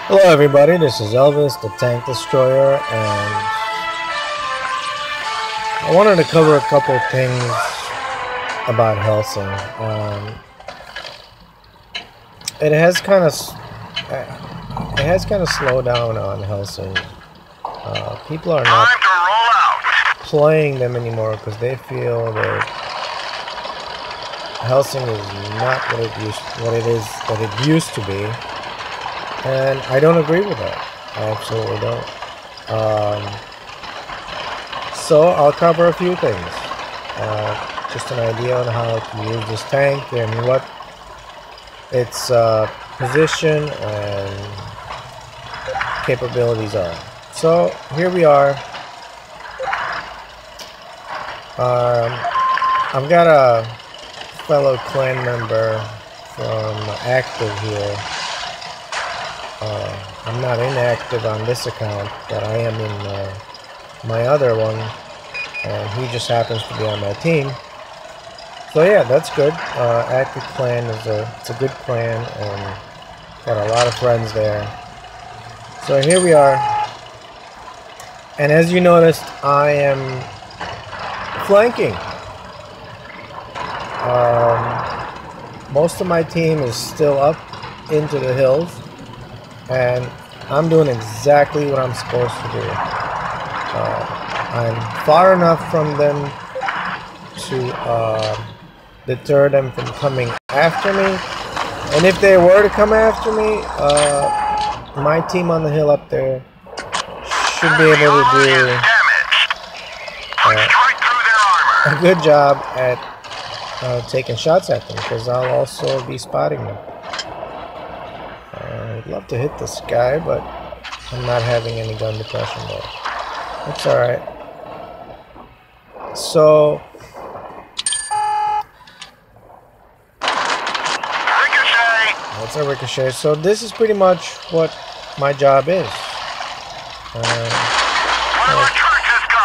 Hello everybody, this is Elvis, the Tank Destroyer, and I wanted to cover a couple things about Hellsing. It has kind of slowed down on Hellsing. People are not playing them anymore because they feel that Hellsing is not what it used to be. And I don't agree with that. I absolutely don't. So I'll cover a few things. Just an idea on how to use this tank and what its position and capabilities are. So here we are. I've got a fellow clan member from Active here. I'm not inactive on this account, but I am in my other one, and he just happens to be on my team. So yeah, that's good. Active clan it's a good clan, and got a lot of friends there. So here we are, and as you noticed, I am flanking. Most of my team is still up into the hills. And I'm doing exactly what I'm supposed to do. I'm far enough from them to deter them from coming after me. And if they were to come after me, my team on the hill up there should be able to do a good job at taking shots at them, because I'll also be spotting them. I'd love to hit this guy, but I'm not having any gun depression though. That's alright. So that's a ricochet. So this is pretty much what my job is.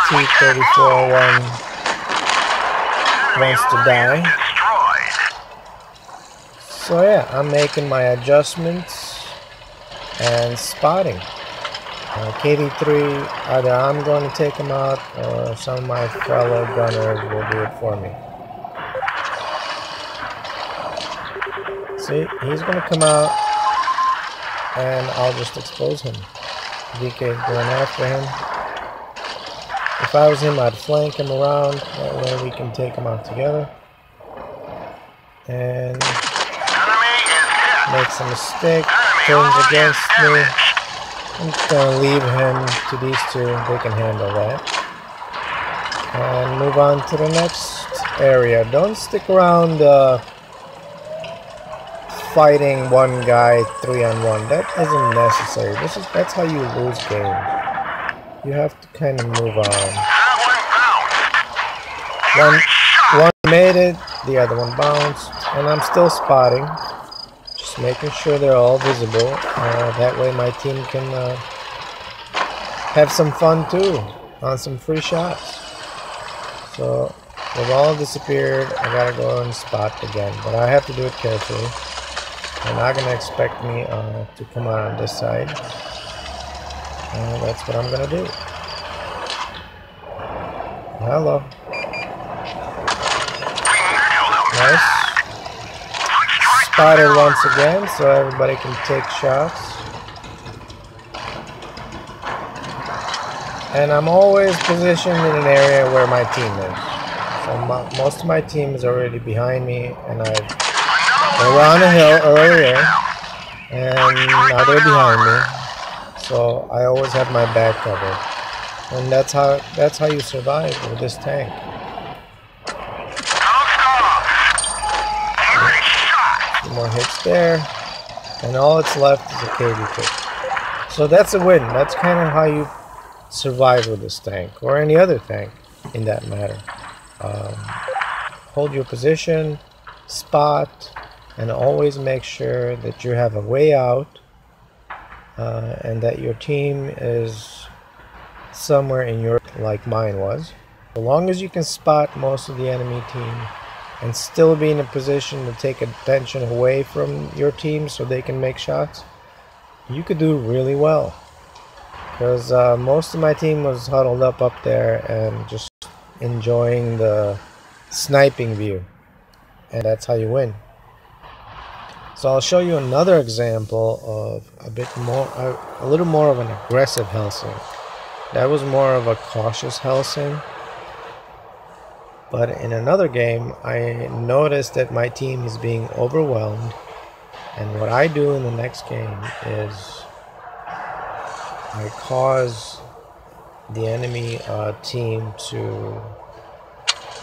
T-3401 wants to die. So yeah, I'm making my adjustments and spotting. KD3, either I'm going to take him out or some of my fellow gunners will do it for me. See, he's going to come out and I'll just expose him. DK going after him. If I was him, I'd flank him around, that way we can take him out together. And makes a mistake, turns against me. I'm just going to leave him to these two, they can handle that. And move on to the next area. Don't stick around fighting one guy 3-on-1. That isn't necessary. That's how you lose games. You have to kind of move on. One made it, the other one bounced, and I'm still spotting. Making sure they're all visible. That way my team can have some fun too on some free shots. So they've all disappeared. I gotta go and spot again, but I have to do it carefully. They're not gonna expect me to come out on this side. That's what I'm gonna do. Hello. Nice. Spotted once again, so everybody can take shots. And I'm always positioned in an area where my team is. So most of my team is already behind me, and they were on the hill earlier, and now they're behind me. So I always have my back covered, and that's how you survive with this tank. More hits there, and all that's left is a KD2. So that's a win. That's kind of how you survive with this tank, or any other tank in that matter. Hold your position, spot, and always make sure that you have a way out, and that your team is somewhere in your, like mine was. As long as you can spot most of the enemy team and still be in a position to take attention away from your team so they can make shots, you could do really well. Because most of my team was huddled up there and just enjoying the sniping view. And that's how you win. So I'll show you another example of a little more of an aggressive Hellsing. That was more of a cautious Hellsing. But in another game, I noticed that my team is being overwhelmed. And what I do in the next game is I cause the enemy team to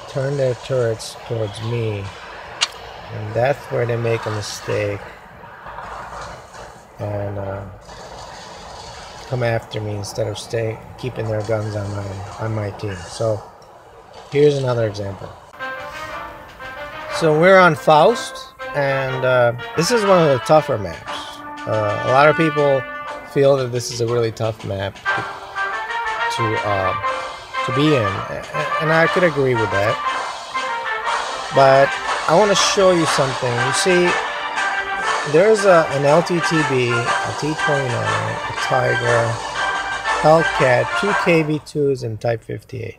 turn their turrets towards me, and that's where they make a mistake and come after me instead of keeping their guns on my team. So here's another example. So we're on Faust, and this is one of the tougher maps. A lot of people feel that this is a really tough map to be in, and I could agree with that. But I want to show you something. You see, there's an LTTB, a T-29, a Tiger, Hellcat, 2 KV2s, and Type 58.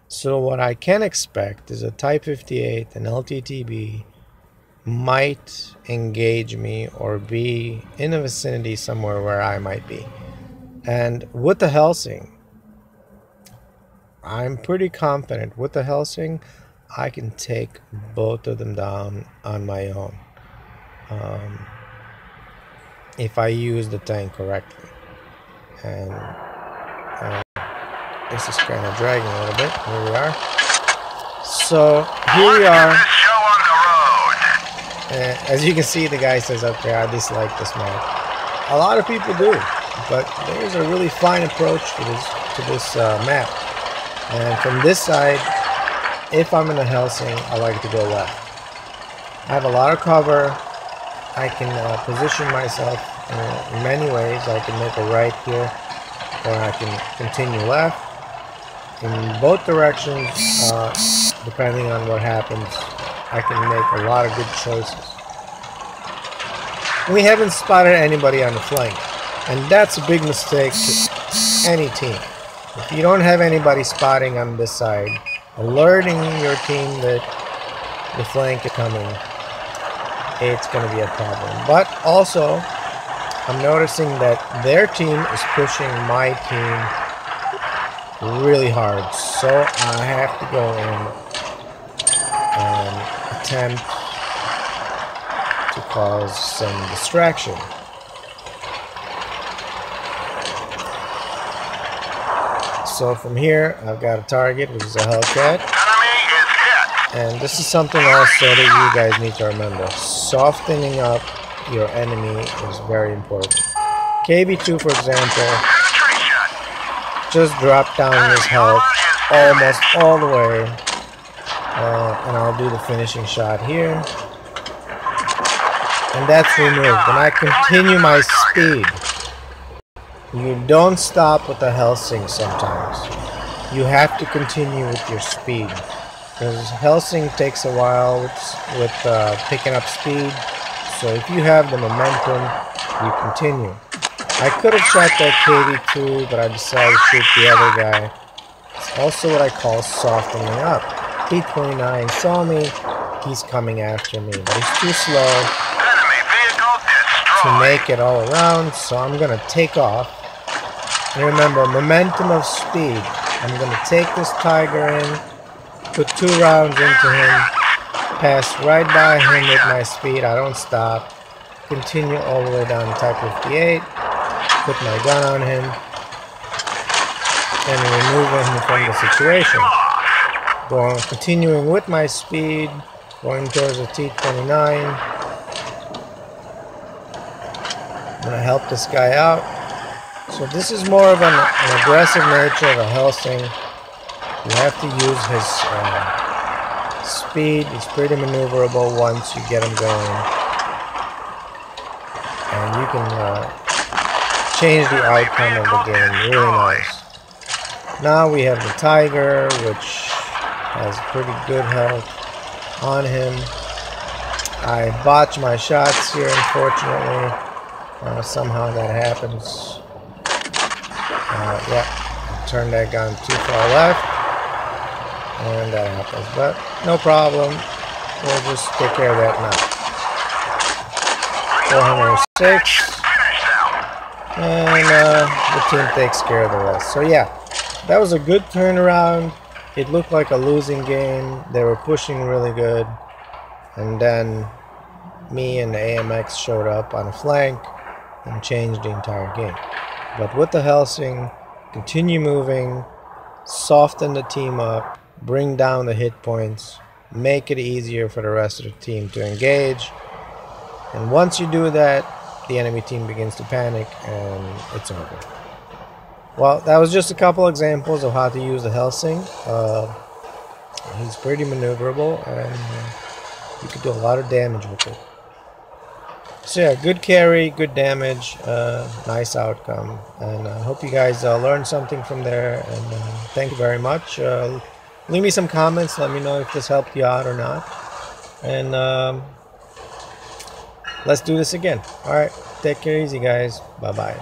So what I can expect is a Type 58, an LTTB, might engage me or be in the vicinity somewhere where I might be. And with the Hellsing, I'm pretty confident with the Hellsing I can take both of them down on my own if I use the tank correctly. And this is kind of dragging a little bit. Here we are. So here we are. As you can see, the guy says up there, I dislike this map. A lot of people do, but there's a really fine approach to this map. And from this side, if I'm in a Hellsing, I like to go left. I have a lot of cover. I can position myself in many ways. I can make a right here, or I can continue left. In both directions, depending on what happens, I can make a lot of good choices. We haven't spotted anybody on the flank, and that's a big mistake to any team. If you don't have anybody spotting on this side, alerting your team that the flank is coming, it's going to be a problem. But also, I'm noticing that their team is pushing my team really hard, so I have to go in and attempt to cause some distraction. So from here, I've got a target, which is a Hellcat. And this is something also that you guys need to remember. Softening up your enemy is very important. KV2, for example, just dropped down his health almost all the way. And I'll do the finishing shot here. And that's removed. And I continue my speed. You don't stop with the Hellsing sometimes. You have to continue with your speed. Because Hellsing takes a while with picking up speed. So if you have the momentum, you continue. I could have shot that KV2, but I decided to shoot the other guy. It's also what I call softening up. T-29 saw me, he's coming after me, but he's too slow to make it all around, so I'm going to take off. And remember, momentum of speed. I'm going to take this Tiger in, put 2 rounds into him, pass right by him with my speed. I don't stop. Continue all the way down to Type 58, put my gun on him, and remove him from the situation. Continuing with my speed, going towards the T-29. I'm going to help this guy out. So this is more of an aggressive nature of a Hellsing. You have to use his speed. He's pretty maneuverable once you get him going. And you can change the outcome of the game really nice. Now we have the Tiger, which has pretty good health on him. I botched my shots here, unfortunately. Somehow that happens. Yeah, turn that gun too far left, and that happens. But no problem. We'll just take care of that now. 406. And the team takes care of the rest. So yeah, that was a good turnaround. It looked like a losing game. They were pushing really good, and then me and the AMX showed up on a flank and changed the entire game. But with the Hellsing, continue moving, soften the team up, bring down the hit points, make it easier for the rest of the team to engage. And once you do that, the enemy team begins to panic and it's over. Well, that was just a couple examples of how to use the Hellsing. He's pretty maneuverable, and you can do a lot of damage with it. So yeah, good carry, good damage, nice outcome, and I hope you guys learned something from there, and thank you very much. Leave me some comments, let me know if this helped you out or not, and let's do this again. Alright, take care easy guys, bye bye.